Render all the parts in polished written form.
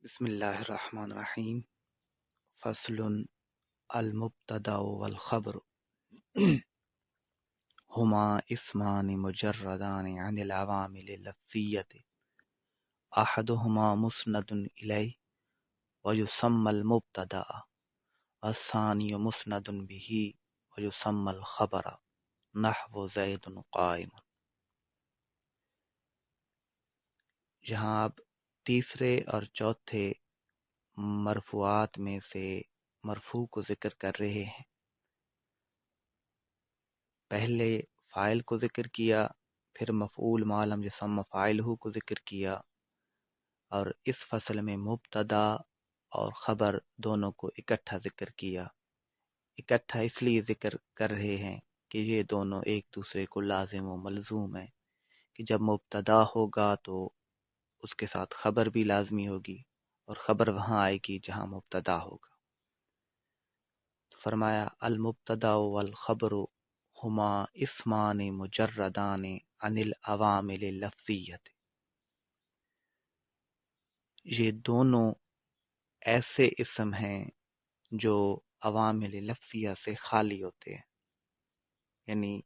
بسم اللہ الرحمن الرحیم۔ فصل المبتدا والخبر ہما اسمان مجردان عن العوامل اللفظیت احدہما مسند الیہ ویسمى المبتدا والثانی مسند به ویسمى الخبر نحو زید قائم۔ یہاں اب تیسرے اور چوتھے مرفوعات میں سے مرفوع کو ذکر کر رہے ہیں۔ پہلے فاعل کو ذکر کیا، پھر مفعول ما لم یسمى فاعلہ کو ذکر کیا، اور اس فصل میں مبتدا اور خبر دونوں کو اکٹھا ذکر کیا۔ اکٹھا اس لیے ذکر کر رہے ہیں کہ یہ دونوں ایک دوسرے کو لازم و ملزوم ہیں، کہ جب مبتدا ہوگا تو اس کے ساتھ خبر بھی لازمی ہوگی، اور خبر وہاں آئے گی جہاں مبتدا ہوگا۔ تو فرمایا المبتدا والخبر ہما اسمان مجردان عن العوامل اللفظیت، یہ دونوں ایسے اسم ہیں جو عوامل لفظیہ سے خالی ہوتے ہیں، یعنی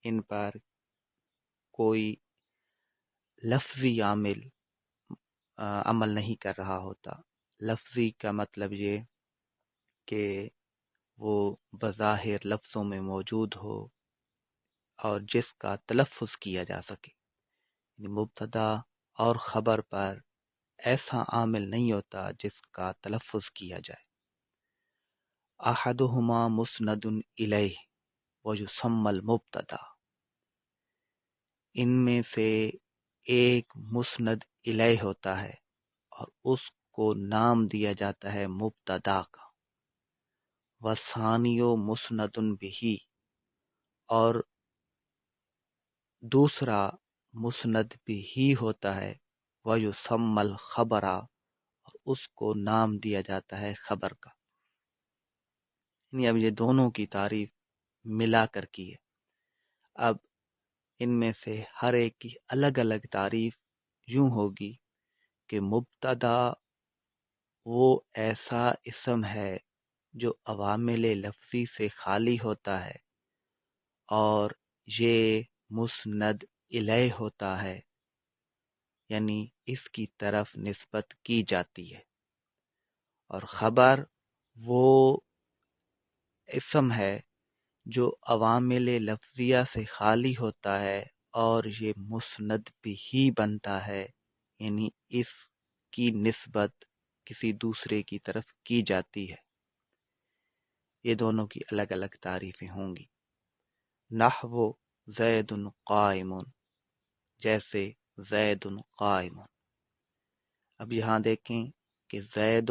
ان پر کوئی لفظی عامل عمل نہیں کر رہا ہوتا۔ لفظی کا مطلب یہ کہ وہ بظاہر لفظوں میں موجود ہو اور جس کا تلفظ کیا جا سکے، یعنی مبتدا اور خبر پر ایسا عامل نہیں ہوتا جس کا تلفظ کیا جائے۔ احدہما مسند الیہ ویسمى المبتدا، ان میں سے ایک مسند الیہ ہوتا ہے اور اس کو نام دیا جاتا ہے مبتدا کا۔ وثانی مسند بہ، اور دوسرا مسند بہ ہوتا ہے ویسمى الخبر، اور اس کو نام دیا جاتا ہے خبر کا۔ یعنی اب یہ دونوں کی تعریف ملا کر کی ہے۔ اب ان میں سے ہر ایک کی الگ الگ تعریف یوں ہوگی کہ مبتدا وہ ایسا اسم ہے جو عوامل لفظی سے خالی ہوتا ہے، اور یہ مسند الیہ ہوتا ہے، یعنی اس کی طرف نسبت کی جاتی ہے۔ اور خبر وہ اسم ہے جو عوامل لفظیہ سے خالی ہوتا ہے اور یہ مسند بھی بنتا ہے، یعنی اس کی نسبت کسی دوسرے کی طرف کی جاتی ہے۔ یہ دونوں کی الگ الگ تعریفیں ہوں گی۔ نحو زید قائم، جیسے زید قائم۔ اب یہاں دیکھیں کہ زید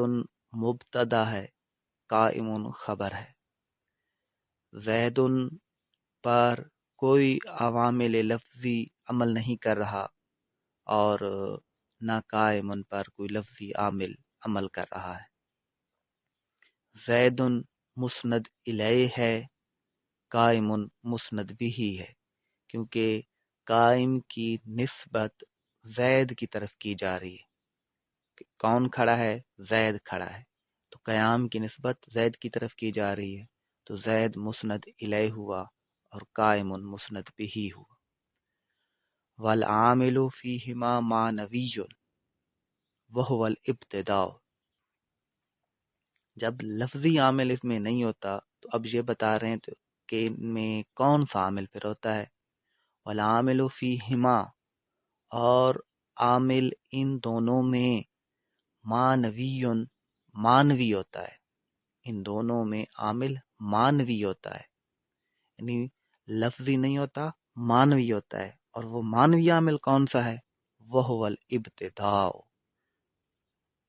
مبتدا ہے، قائم خبر ہے۔ زید پر کوئی عوامل لفظی عمل نہیں کر رہا، اور نہ قائم پر کوئی لفظی عامل عمل کر رہا ہے۔ زید مسند الیہ ہے، قائم مسند بھی ہے، کیونکہ قائم کی نسبت زید کی طرف کی جا رہی ہے۔ کہ کون کھڑا ہے؟ زید کھڑا ہے، تو قیام کی نسبت زید کی طرف کی جا رہی ہے، تو زید مسند الیہ ہوا اور قائم مسند بھی ہوا۔ والعامل فیہما معنوی وہو الابتداء، جب لفظی عامل اس میں نہیں ہوتا تو اب یہ بتا رہے ہیں کہ ان میں کون سا عامل پھر ہوتا ہے۔ والعامل فیہما، اور عامل ان دونوں میں معنوی معنوی ہوتا ہے، ان دونوں میں عامل معنوی ہوتا ہے، یعنی لفظی نہیں ہوتا، معنوی ہوتا ہے۔ اور وہ معنوی عامل کون سا ہے؟ وہو الابتداء،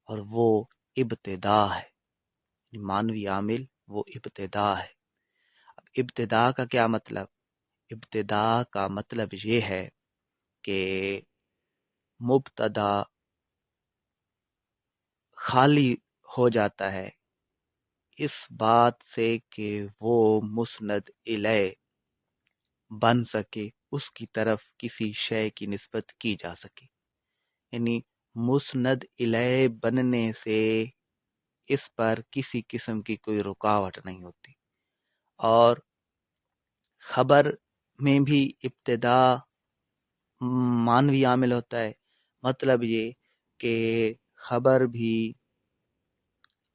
اور وہ ابتدا ہے۔ معنوی عامل وہ ابتدا ہے۔ اب ابتدا کا کیا مطلب؟ ابتدا کا مطلب یہ ہے کہ مبتدا خالی ہو جاتا ہے اس بات سے کہ وہ مسند الیہ بن سکے، اس کی طرف کسی شے کی نسبت کی جا سکے۔ یعنی مسند الیہ بننے سے اس پر کسی قسم کی کوئی رکاوٹ نہیں ہوتی، اور خبر میں بھی ابتدا مانوی عامل ہوتا ہے، مطلب یہ کہ خبر بھی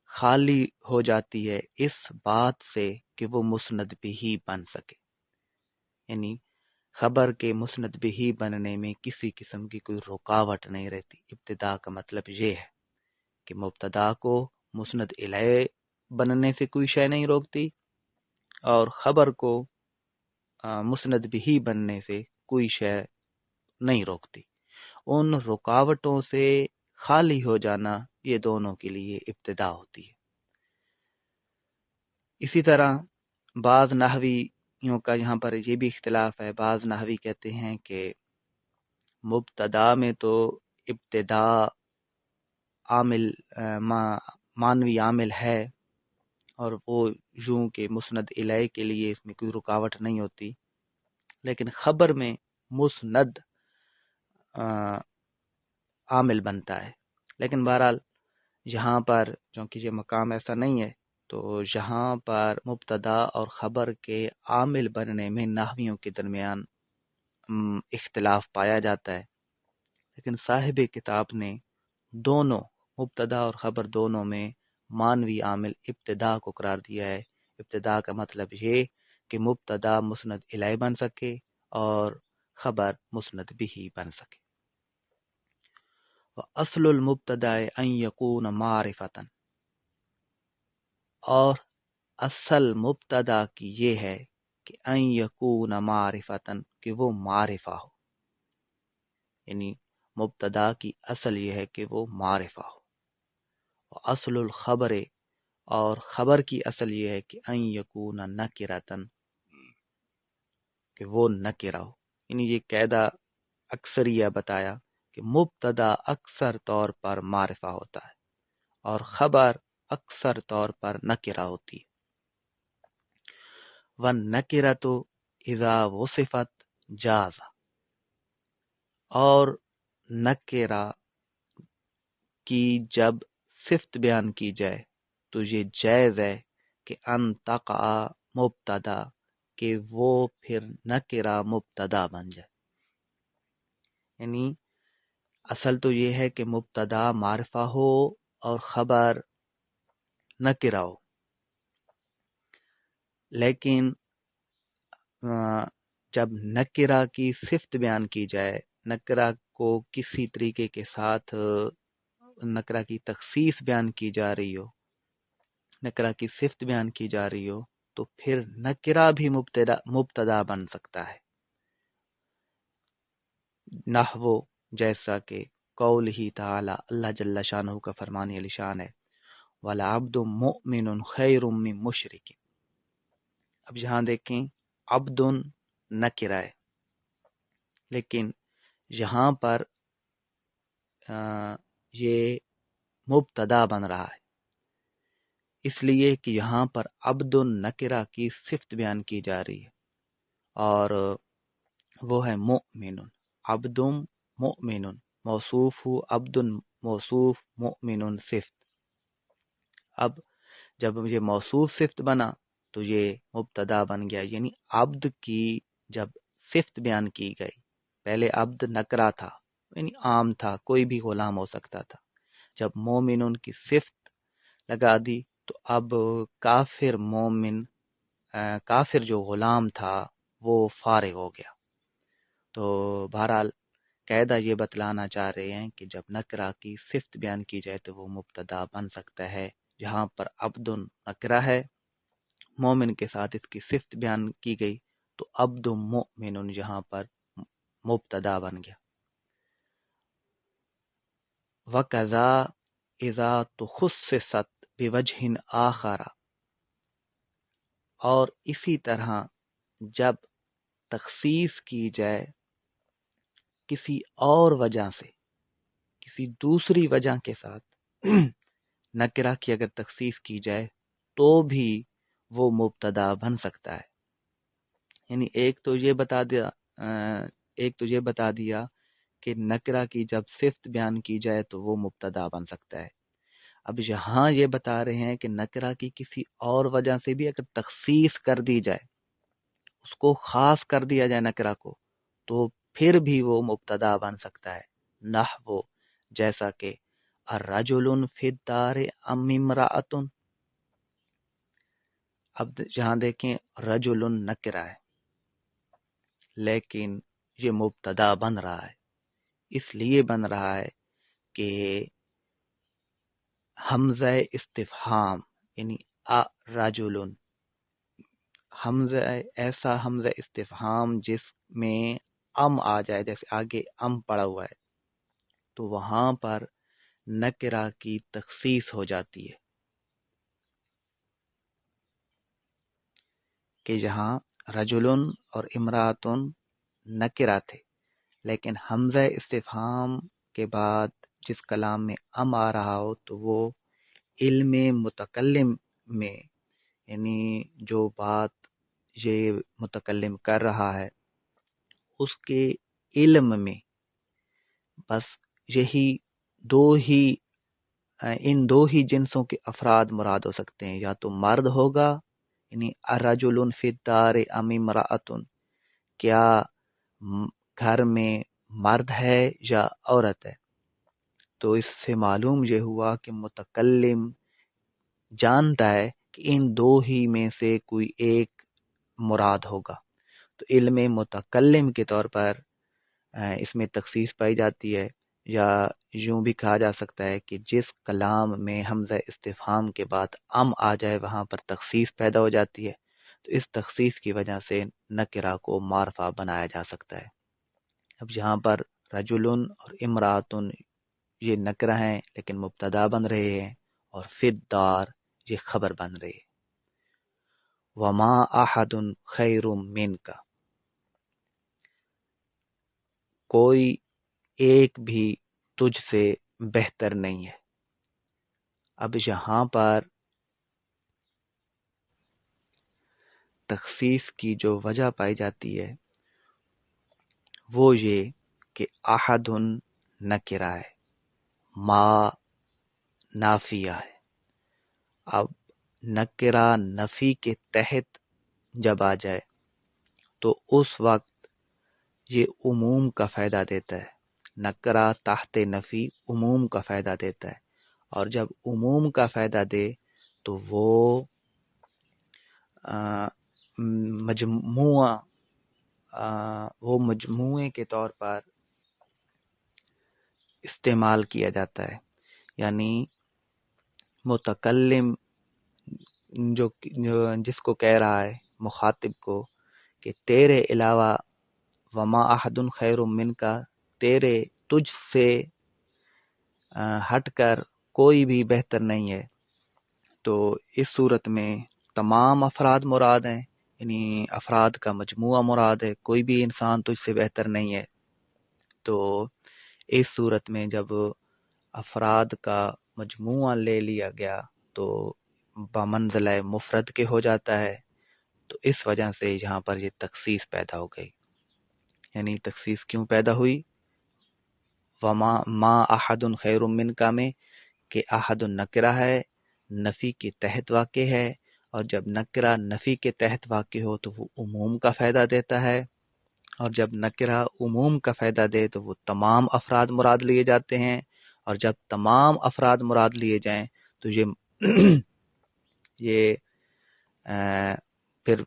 خالی ہو جاتی ہے اس بات سے کہ وہ مسند بھی ہی بن سکے، یعنی خبر کے مسند بھی ہی بننے میں کسی قسم کی کوئی رکاوٹ نہیں رہتی۔ ابتدا کا مطلب یہ ہے کہ مبتدا کو مسند الیہ بننے سے کوئی شے نہیں روکتی، اور خبر کو مسند بھی ہی بننے سے کوئی شے نہیں روکتی۔ ان رکاوٹوں سے خالی ہو جانا یہ دونوں کے لیے ابتدا ہوتی ہے۔ اسی طرح بعض نحویوں کا یہاں پر یہ بھی اختلاف ہے، بعض نحوی کہتے ہیں کہ مبتدا میں تو ابتدا عامل مانوی عامل ہے، اور وہ یوں کہ مسند الیہ کے لیے اس میں کوئی رکاوٹ نہیں ہوتی، لیکن خبر میں مسند عامل بنتا ہے۔ لیکن بہرحال یہاں پر چونکہ یہ مقام ایسا نہیں ہے، تو یہاں پر مبتدا اور خبر کے عامل بننے میں نحویوں کے درمیان اختلاف پایا جاتا ہے، لیکن صاحب کتاب نے دونوں مبتدا اور خبر دونوں میں مانوی عامل ابتدا کو قرار دیا ہے۔ ابتدا کا مطلب یہ کہ مبتدا مسند الیہ بن سکے اور خبر مسند بھی بن سکے۔ اصل المبتدا ان یکون معرفتا، اور اصل مبتدا کی یہ ہے کہ ان یکون معرفتا، کہ وہ معرفہ ہو، یعنی مبتدا کی اصل یہ ہے کہ وہ معرفہ ہو۔ اصل الخبر، اور خبر کی اصل یہ ہے کہ ان یکون نکرتا، کہ وہ نکرہ ہو، یعنی یہ قاعدہ اکثر یہ بتایا کہ مبتدا اکثر طور پر معرفہ ہوتا ہے اور خبر اکثر طور پر نکرہ ہوتی ہے۔ وَالنَّکِرَةُ اذا وصفت جاز، اور نکرہ کی جب صفت بیان کی جائے تو یہ جائز ہے کہ ان تقع مبتدا، کہ وہ پھر نکرہ مبتدا بن جائے، یعنی اصل تو یہ ہے کہ مبتدا معرفہ ہو اور خبر نکرہ ہو، لیکن جب نکرہ کی صفت بیان کی جائے، نکرہ کو کسی طریقے کے ساتھ نکرہ کی تخصیص بیان کی جا رہی ہو، نکرہ کی صفت بیان کی جا رہی ہو، تو پھر نکرہ بھی مبتدا بن سکتا ہے، نحو جیسا کہ قول ہی تعالی، اللہ جل شانہ کا فرمان علی شان ہے، وَالْعَبْدُ مُؤْمِنٌ خَيْرٌ مِّن مُشْرِكٍ۔ اب یہاں دیکھیں عبد نکرہ ہے، لیکن یہاں پر یہ مبتدا بن رہا ہے، اس لیے کہ یہاں پر عبد نکرہ کی صفت بیان کی جا رہی ہے، اور وہ ہے مؤمن۔ عبد مؤمن موصوف ہو، عبد موصوف مؤمن صفت۔ اب جب یہ موصوف صفت بنا تو یہ مبتدا بن گیا، یعنی عبد کی جب صفت بیان کی گئی، پہلے عبد نکرہ تھا یعنی عام تھا، کوئی بھی غلام ہو سکتا تھا، جب مومن کی صفت لگا دی تو اب کافر مومن، کافر جو غلام تھا وہ فارغ ہو گیا۔ تو بہرحال قاعدہ یہ بتلانا چاہ رہے ہیں کہ جب نکرہ کی صفت بیان کی جائے تو وہ مبتدا بن سکتا ہے۔ جہاں پر عبد نکرہ ہے، مومن کے ساتھ اس کی صفت بیان کی گئی تو عبد مؤمن یہاں پر مبتدا بن گیا۔ وَكَذَا اِذَا تُخُصِّصَتْ بِوَجْهٍ آخَرَ، اور اسی طرح جب تخصیص کی جائے کسی اور وجہ سے، کسی دوسری وجہ کے ساتھ نکرہ کی اگر تخصیص کی جائے تو بھی وہ مبتدا بن سکتا ہے۔ یعنی ایک تو یہ بتا دیا کہ نکرہ کی جب صفت بیان کی جائے تو وہ مبتدا بن سکتا ہے۔ اب یہاں یہ بتا رہے ہیں کہ نکرہ کی کسی اور وجہ سے بھی اگر تخصیص کر دی جائے، اس کو خاص کر دیا جائے نکرہ کو، تو پھر بھی وہ مبتدا بن سکتا ہے۔ نحو جیسا کہ الرجل فی الدار ام امرأۃ۔ اب جہاں دیکھیں رجل نکرہ ہے لیکن یہ مبتدا بن رہا ہے، اس لیے بن رہا ہے کہ حمزہ استفہام یعنی رجل، حمزہ ایسا حمزہ استفہام جس میں ام آ جائے، جیسے آگے ام پڑا ہوا ہے، تو وہاں پر نکرہ کی تخصیص ہو جاتی ہے کہ جہاں رجلن اور امراتن نکرہ تھے، لیکن حمزہ استفہام کے بعد جس کلام میں ام آ رہا ہو تو وہ علم متکلم میں، یعنی جو بات یہ متکلم کر رہا ہے اس کے علم میں بس یہی ان دو ہی جنسوں کے افراد مراد ہو سکتے ہیں، یا تو مرد ہوگا یعنی الرجل فی الدار ام امرأۃ، کیا گھر میں مرد ہے یا عورت ہے۔ تو اس سے معلوم یہ ہوا کہ متکلم جانتا ہے کہ ان دو ہی میں سے کوئی ایک مراد ہوگا، تو علم متکلم کے طور پر اس میں تخصیص پائی جاتی ہے، یا یوں بھی کہا جا سکتا ہے کہ جس کلام میں حمزہ استفہام کے بعد ام آ جائے وہاں پر تخصیص پیدا ہو جاتی ہے، تو اس تخصیص کی وجہ سے نکرہ کو معرفہ بنایا جا سکتا ہے۔ اب یہاں پر رجلن اور امراتن یہ نکرہ ہیں لیکن مبتدا بن رہے ہیں، اور فی الدار یہ خبر بن رہے ہیں۔ وما احد خیر منک، کوئی ایک بھی تجھ سے بہتر نہیں ہے۔ اب یہاں پر تخصیص کی جو وجہ پائی جاتی ہے وہ یہ کہ احد نکرہ ہے، ما نافیہ ہے۔ اب نکرہ نفی کے تحت جب آ جائے تو اس وقت یہ عموم کا فائدہ دیتا ہے۔ نکرہ تحت نفی عموم کا فائدہ دیتا ہے، اور جب عموم کا فائدہ دے تو وہ مجموعے کے طور پر استعمال کیا جاتا ہے، یعنی متکلم جس کو کہہ رہا ہے مخاطب کو کہ تیرے علاوہ وما احد خیر منک، تیرے تجھ سے ہٹ کر کوئی بھی بہتر نہیں ہے، تو اس صورت میں تمام افراد مراد ہیں، یعنی افراد کا مجموعہ مراد ہے، کوئی بھی انسان تجھ سے بہتر نہیں ہے۔ تو اس صورت میں جب افراد کا مجموعہ لے لیا گیا تو بمنزلہ مفرد کے ہو جاتا ہے، تو اس وجہ سے یہاں پر یہ تخصیص پیدا ہو گئی۔ یعنی تخصیص کیوں پیدا ہوئی؟ وما ما احد خیر منک میں کہ احد نکرہ ہے، نفی کے تحت واقع ہے، اور جب نکرہ نفی کے تحت واقع ہو تو وہ عموم کا فائدہ دیتا ہے، اور جب نکرہ عموم کا فائدہ دے تو وہ تمام افراد مراد لیے جاتے ہیں، اور جب تمام افراد مراد لیے جائیں تو یہ پھر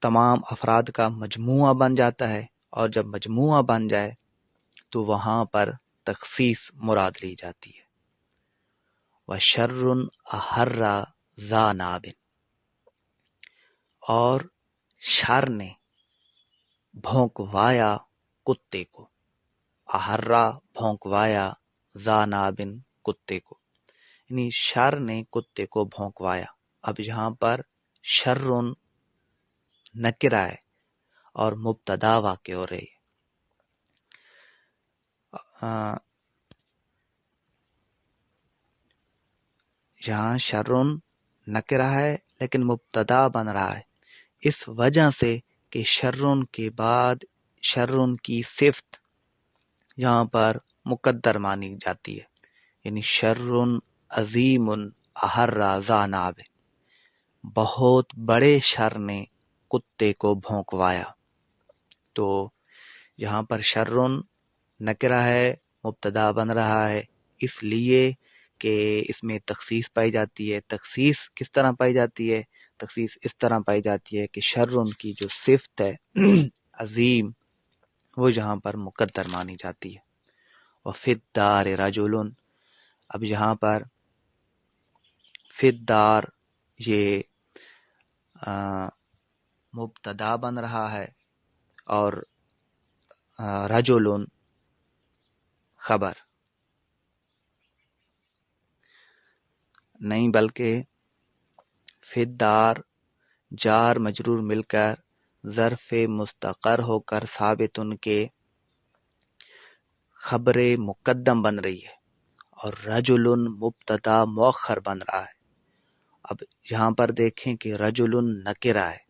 تمام افراد کا مجموعہ بن جاتا ہے، اور جب مجموعہ بن جائے تو وہاں پر تخصیص مراد لی جاتی ہے۔ وَشَرٌ أَحَرَّ ذَا نَابٍ، اور شر نے بھونکوایا کتے کو، احرا بھونکوایا، ذا نابن کتے کو، یعنی شر نے کتے کو بھونکوایا۔ اب یہاں پر شرٌ نکرہ ہے اور مبتدا واقع ہو رہی ہے۔ یہاں شرٌ نکرہ ہے لیکن مبتدا بن رہا ہے، اس وجہ سے کہ شرٌ کے بعد شرٌ کی صفت یہاں پر مقدر مانی جاتی ہے، یعنی شر عظیم احر ذاناب، بہت بڑے شر نے کتے کو بھونکوایا۔ تو یہاں پر شرن نکرہ ہے، مبتدا بن رہا ہے، اس لیے کہ اس میں تخصیص پائی جاتی ہے۔ تخصیص کس طرح پائی جاتی ہے؟ تخصیص اس طرح پائی جاتی ہے کہ شرن کی جو صفت ہے عظیم، وہ یہاں پر مقدر مانی جاتی ہے۔ وفی الدار رجل، اب یہاں پر فی الدار یہ مبتدا بن رہا ہے اور رجل خبر نہیں، بلکہ فی الدار جار مجرور مل کر ظرف مستقر ہو کر ثابت ان کے خبر مقدم بن رہی ہے، اور رجل مبتدا مؤخر بن رہا ہے۔ اب یہاں پر دیکھیں کہ رجل نکرہ ہے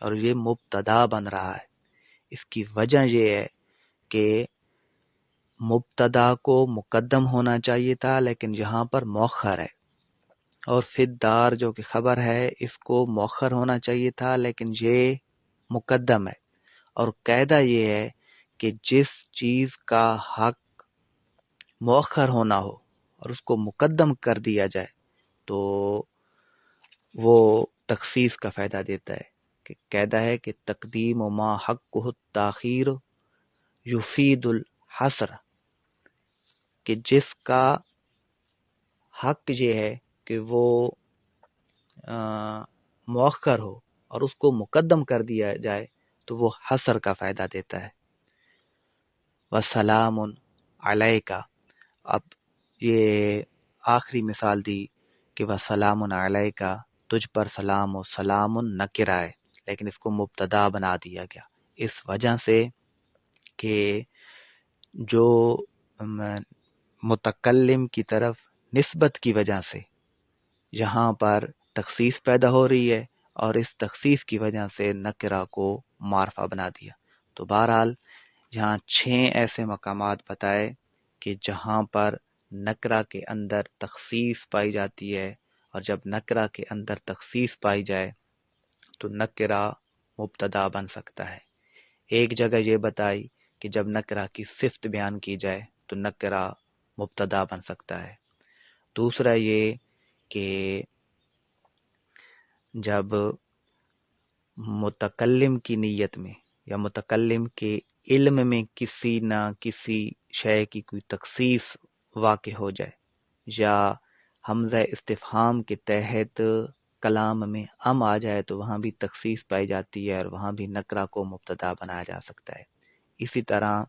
اور یہ مبتدا بن رہا ہے۔ اس کی وجہ یہ ہے کہ مبتدا کو مقدم ہونا چاہیے تھا، لیکن یہاں پر مؤخر ہے، اور فی الدار جو کہ خبر ہے اس کو مؤخر ہونا چاہیے تھا، لیکن یہ مقدم ہے۔ اور قاعدہ یہ ہے کہ جس چیز کا حق مؤخر ہونا ہو اور اس کو مقدم کر دیا جائے تو وہ تخصیص کا فائدہ دیتا ہے، کہ قاعدہ ہے کہ تقدیم ما حقہ التاخیر یفید الحصر، کہ جس کا حق یہ ہے کہ وہ مؤخر ہو اور اس کو مقدم کر دیا جائے تو وہ حصر کا فائدہ دیتا ہے۔ وسلام علیکہ، اب یہ آخری مثال دی کہ وسلام علیکہ، تجھ پر سلام، و سلام نکرہ ہے لیکن اس کو مبتدا بنا دیا گیا، اس وجہ سے کہ جو متکلم کی طرف نسبت کی وجہ سے یہاں پر تخصیص پیدا ہو رہی ہے، اور اس تخصیص کی وجہ سے نکرہ کو معرفہ بنا دیا۔ تو بہرحال یہاں 6 ایسے مقامات بتائے کہ جہاں پر نکرہ کے اندر تخصیص پائی جاتی ہے، اور جب نکرہ کے اندر تخصیص پائی جائے تو نکرہ مبتدا بن سکتا ہے۔ ایک جگہ یہ بتائی کہ جب نکرہ کی صفت بیان کی جائے تو نکرہ مبتدا بن سکتا ہے۔ دوسرا یہ کہ جب متکلم کی نیت میں یا متکلم کے علم میں کسی نہ کسی شے کی کوئی تخصیص واقع ہو جائے، یا حمزہ استفہام کے تحت کلام میں ام آ جائے تو وہاں بھی تخصیص پائی جاتی ہے، اور وہاں بھی نکرہ کو مبتدا بنایا جا سکتا ہے۔ اسی طرح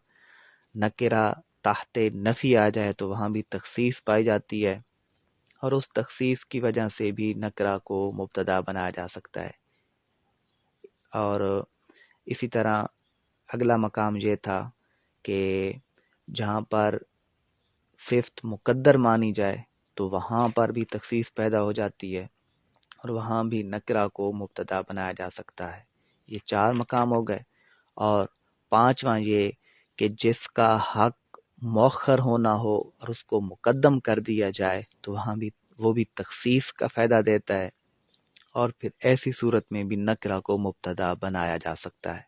نکرہ تحت نفی آ جائے تو وہاں بھی تخصیص پائی جاتی ہے، اور اس تخصیص کی وجہ سے بھی نکرہ کو مبتدا بنایا جا سکتا ہے۔ اور اسی طرح اگلا مقام یہ تھا کہ جہاں پر صفت مقدر مانی جائے تو وہاں پر بھی تخصیص پیدا ہو جاتی ہے، اور وہاں بھی نکرہ کو مبتدا بنایا جا سکتا ہے۔ یہ 4 مقام ہو گئے، اور 5واں یہ کہ جس کا حق مؤخر ہونا ہو اور اس کو مقدم کر دیا جائے تو وہاں بھی وہ بھی تخصیص کا فائدہ دیتا ہے، اور پھر ایسی صورت میں بھی نکرہ کو مبتدا بنایا جا سکتا ہے۔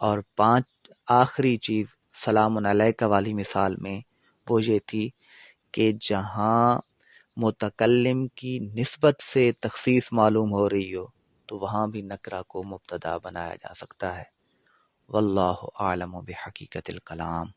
اور 5 آخری چیز سلام علیکہ والی مثال میں وہ یہ تھی کہ جہاں متکلم کی نسبت سے تخصیص معلوم ہو رہی ہو تو وہاں بھی نکرہ کو مبتدا بنایا جا سکتا ہے۔ واللہ اعلم بحقیقت الکلام۔